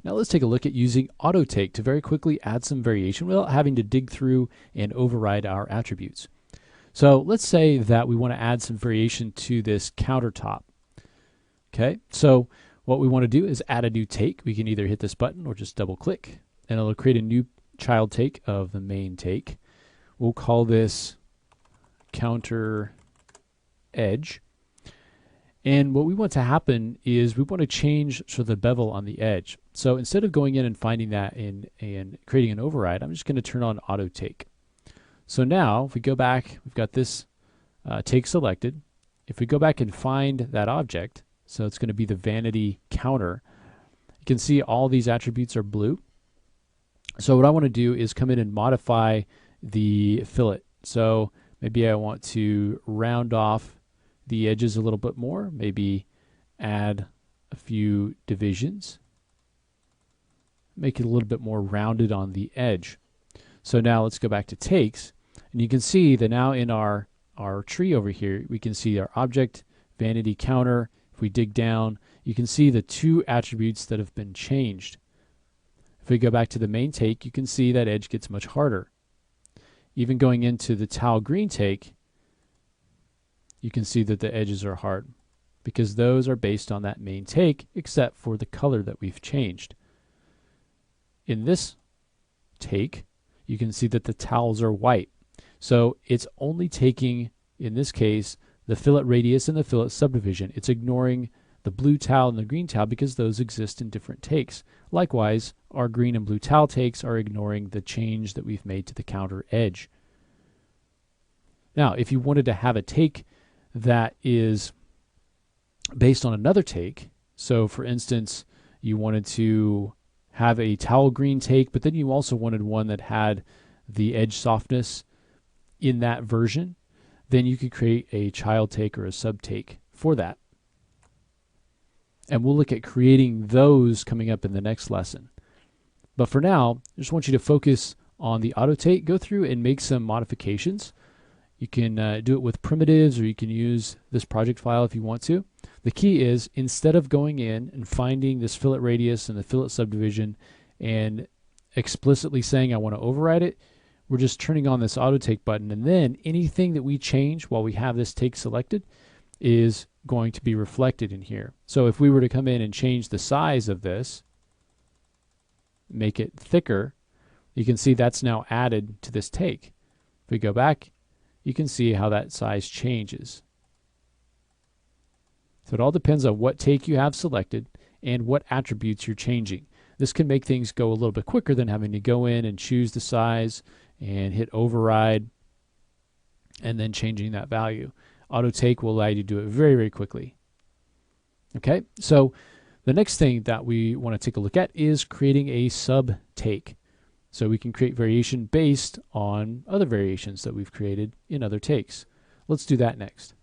Now let's take a look at using AutoTake to very quickly add some variation without having to dig through and override our attributes. So let's say that we want to add some variation to this countertop. Okay, so what we want to do is add a new take. We can either hit this button or just double click, and it'll create a new child take of the main take. We'll call this counter edge. And what we want to happen is we want to change sort of the bevel on the edge. So instead of going in and finding that and creating an override, I'm just going to turn on auto take. So now if we go back, we've got this take selected. If we go back and find that object, so it's going to be the vanity counter, you can see all these attributes are blue. So what I want to do is come in and modify the fillet. So maybe I want to round off the edges a little bit more, maybe add a few divisions, make it a little bit more rounded on the edge. So now let's go back to takes, and you can see that now in our tree over here, we can see our object, vanity counter. If we dig down, you can see the two attributes that have been changed. If we go back to the main take, you can see that edge gets much harder. Even going into the towel green take, you can see that the edges are hard because those are based on that main take except for the color that we've changed. In this take, you can see that the towels are white. So it's only taking, in this case, the fillet radius and the fillet subdivision. It's ignoring the blue towel and the green towel because those exist in different takes. Likewise, our green and blue towel takes are ignoring the change that we've made to the counter edge. Now, if you wanted to have a take that is based on another take, so for instance, you wanted to have a towel green take, but then you also wanted one that had the edge softness in that version, then you could create a child take or a sub take for that. And we'll look at creating those coming up in the next lesson. But for now, I just want you to focus on the auto take, go through and make some modifications. You can do it with primitives, or you can use this project file if you want to. The key is, instead of going in and finding this fillet radius and the fillet subdivision and explicitly saying I want to override it, we're just turning on this auto take button, and then anything that we change while we have this take selected is going to be reflected in here. So if we were to come in and change the size of this, make it thicker, you can see that's now added to this take. If we go back, you can see how that size changes. So it all depends on what take you have selected and what attributes you're changing. This can make things go a little bit quicker than having to go in and choose the size and hit override and then changing that value. Auto take will allow you to do it very, very quickly. Okay, so the next thing that we want to take a look at is creating a sub take. So we can create variation based on other variations that we've created in other takes. Let's do that next.